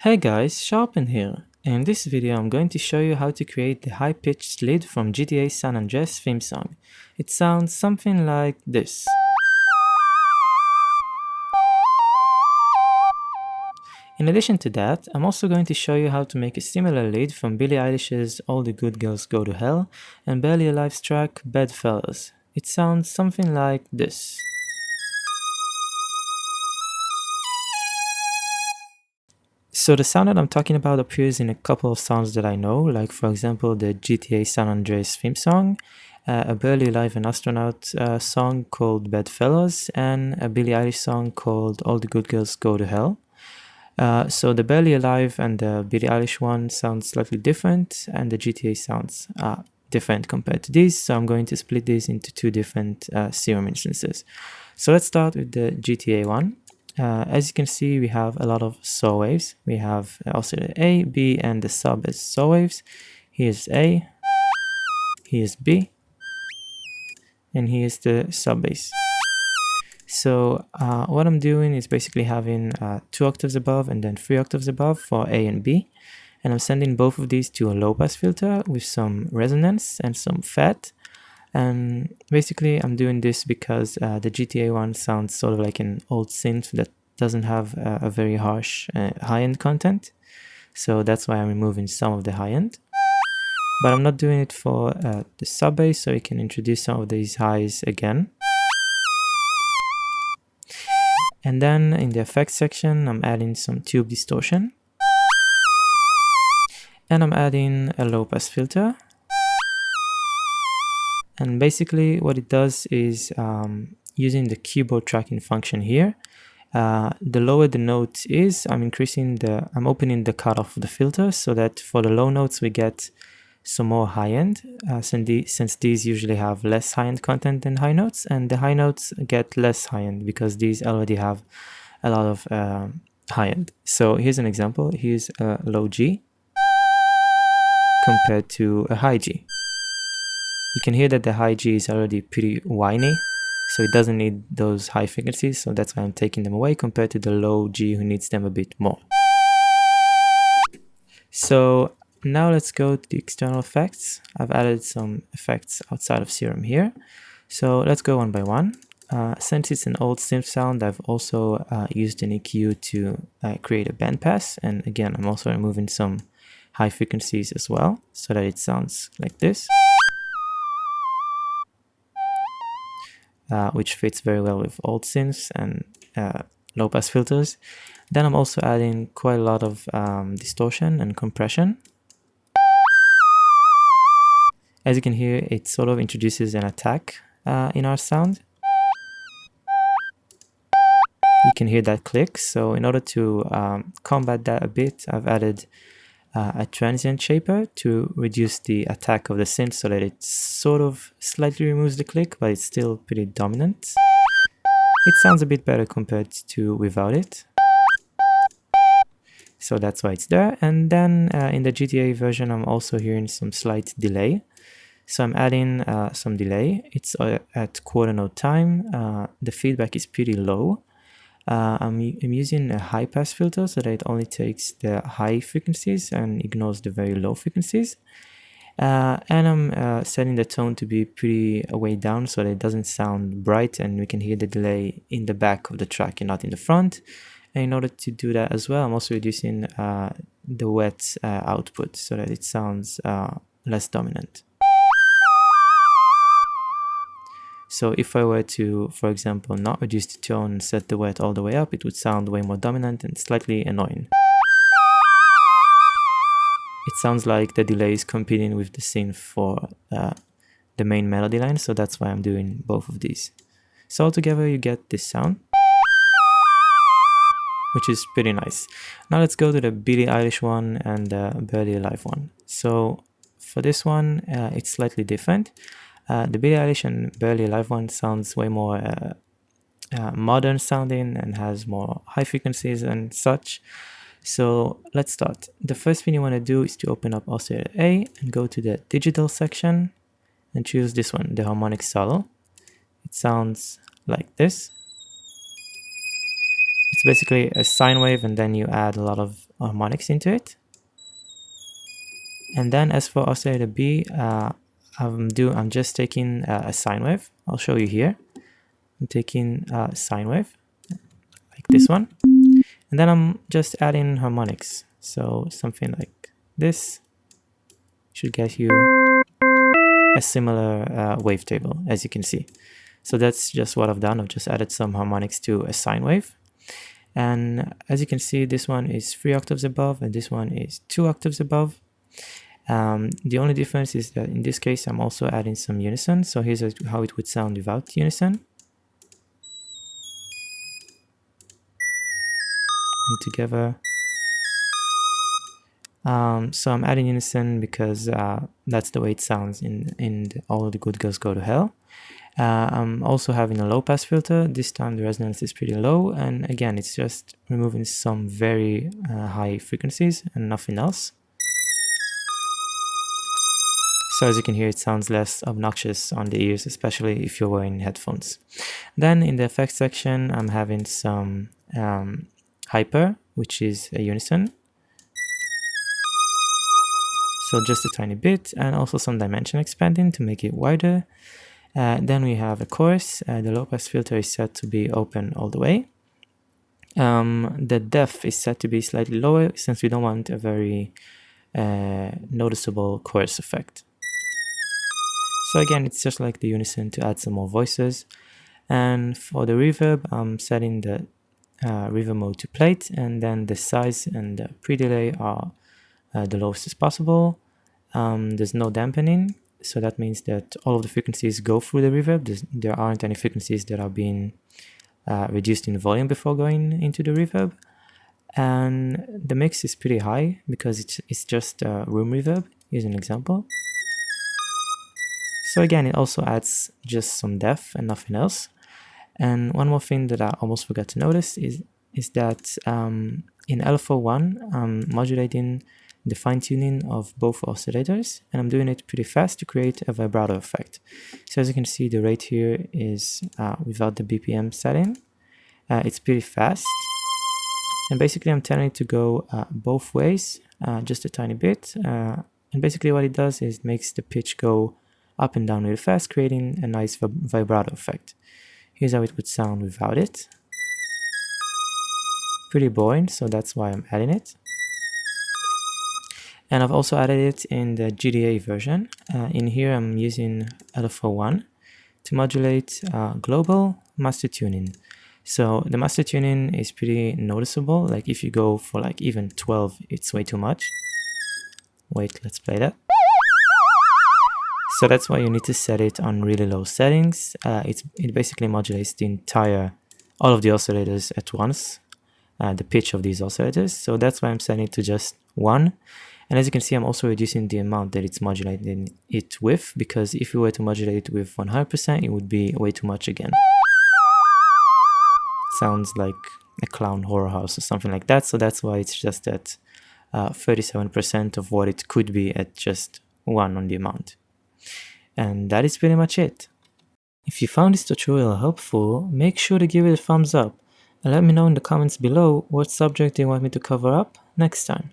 Hey guys, Sharpend here. In this video I'm going to show you how to create the high-pitched lead from GTA San Andreas theme song. It sounds something like this. In addition to that, I'm also going to show you how to make a similar lead from Billie Eilish's All the Good Girls Go to Hell and Barely Alive's track Bedfellas. It sounds something like this. So the sound that I'm talking about appears in a couple of songs that I know, like for example the GTA San Andreas theme song, a Barely Alive Astronaut song called Bedfellas, and a Billie Eilish song called All the Good Girls Go to Hell. So the Barely Alive and the Billie Eilish one sounds slightly different, and the GTA sounds different compared to these, so I'm going to split these into two different Serum instances. So let's start with the GTA one. As you can see, we have a lot of saw waves. We have oscillator A, B, and the sub as saw waves. Here's A, here's B, and here's the sub bass. So what I'm doing is basically having 2 octaves above and then 3 octaves above for A and B. And I'm sending both of these to a low pass filter with some resonance and some fat. And basically I'm doing this because the GTA one sounds sort of like an old synth that doesn't have a very harsh high-end content. So that's why I'm removing some of the high-end. But I'm not doing it for the sub bass, so we can introduce some of these highs again. And then in the effects section, I'm adding some tube distortion. And I'm adding a low pass filter. And basically what it does is using the keyboard tracking function here, the lower the note is, I'm opening the cutoff of the filter so that for the low notes we get some more high end, since these usually have less high end content than high notes, and the high notes get less high end because these already have a lot of high end. So here's an example. Here's a low G compared to a high G. You can hear that the high G is already pretty whiny, so it doesn't need those high frequencies, so that's why I'm taking them away compared to the low G who needs them a bit more. So now let's go to the external effects. I've added some effects outside of Serum here. So let's go one by one. Since it's an old synth sound, I've also used an EQ to create a bandpass, and again I'm also removing some high frequencies as well so that it sounds like this. Which fits very well with old synths and low pass filters. Then I'm also adding quite a lot of distortion and compression. As you can hear, it sort of introduces an attack in our sound. You can hear that click, so in order to combat that a bit, I've added a transient shaper to reduce the attack of the synth so that it sort of slightly removes the click, but it's still pretty dominant. It sounds a bit better compared to without it. So that's why it's there. And then in the GTA version, I'm also hearing some slight delay. So I'm adding some delay. It's at quarter note time. The feedback is pretty low. I'm using a high pass filter so that it only takes the high frequencies and ignores the very low frequencies. And I'm setting the tone to be pretty way down so that it doesn't sound bright and we can hear the delay in the back of the track and not in the front. And in order to do that as well, I'm also reducing the wet output so that it sounds less dominant. So if I were to, for example, not reduce the tone and set the wet all the way up, it would sound way more dominant and slightly annoying. It sounds like the delay is competing with the synth for the main melody line, so that's why I'm doing both of these. So altogether you get this sound, which is pretty nice. Now let's go to the Billie Eilish one and the Barely Alive one. So for this one, it's slightly different. The Billie Eilish and Barely Alive one sounds way more modern sounding and has more high frequencies and such. So let's start. The first thing you want to do is to open up oscillator A and go to the digital section and choose this one, the harmonic solo. It sounds like this. It's basically a sine wave and then you add a lot of harmonics into it. And then as for oscillator B, I'm just taking a sine wave. I'll show you here. I'm taking a sine wave, like this one. And then I'm just adding harmonics. So something like this should get you a similar wavetable, as you can see. So that's just what I've done. I've just added some harmonics to a sine wave. And as you can see, this one is 3 octaves above and this one is 2 octaves above. The only difference is that in this case, I'm also adding some unison. So here's how it would sound without unison. And together. So I'm adding unison because that's the way it sounds in All the Good Girls Go to Hell. I'm also having a low pass filter. This time the resonance is pretty low, and again it's just removing some very high frequencies and nothing else. So as you can hear, it sounds less obnoxious on the ears, especially if you're wearing headphones. Then in the effects section, I'm having some hyper, which is a unison. So just a tiny bit, and also some dimension expanding to make it wider. Then we have a chorus. The low pass filter is set to be open all the way. The depth is set to be slightly lower since we don't want a very noticeable chorus effect. So again, it's just like the unison to add some more voices. And for the reverb, I'm setting the reverb mode to plate, and then the size and the pre-delay are the lowest as possible. There's no dampening, so that means that all of the frequencies go through the reverb. There aren't any frequencies that are being reduced in volume before going into the reverb. And the mix is pretty high because it's just room reverb. Here's an example. So again, it also adds just some depth and nothing else. And one more thing that I almost forgot to notice is that in LFO1, I'm modulating the fine-tuning of both oscillators, and I'm doing it pretty fast to create a vibrato effect. So as you can see, the rate here is without the BPM setting. It's pretty fast. And basically I'm telling it to go both ways, just a tiny bit. And basically what it does is it makes the pitch go up and down really fast, creating a nice vibrato effect. Here's how it would sound without it. Pretty boring, so that's why I'm adding it. And I've also added it in the GTA version. In here I'm using LFO1 to modulate global master tuning. So the master tuning is pretty noticeable. Like if you go for like even 12, it's way too much. Wait, let's play that. So that's why you need to set it on really low settings. It basically modulates all of the oscillators at once, the pitch of these oscillators. So that's why I'm setting it to just 1. And as you can see, I'm also reducing the amount that it's modulating it with, because if you were to modulate it with 100%, it would be way too much again. Sounds like a clown horror house or something like that. So that's why it's just at 37% of what it could be at just 1 on the amount. And that is pretty much it. If you found this tutorial helpful, make sure to give it a thumbs up and let me know in the comments below what subject you want me to cover up next time.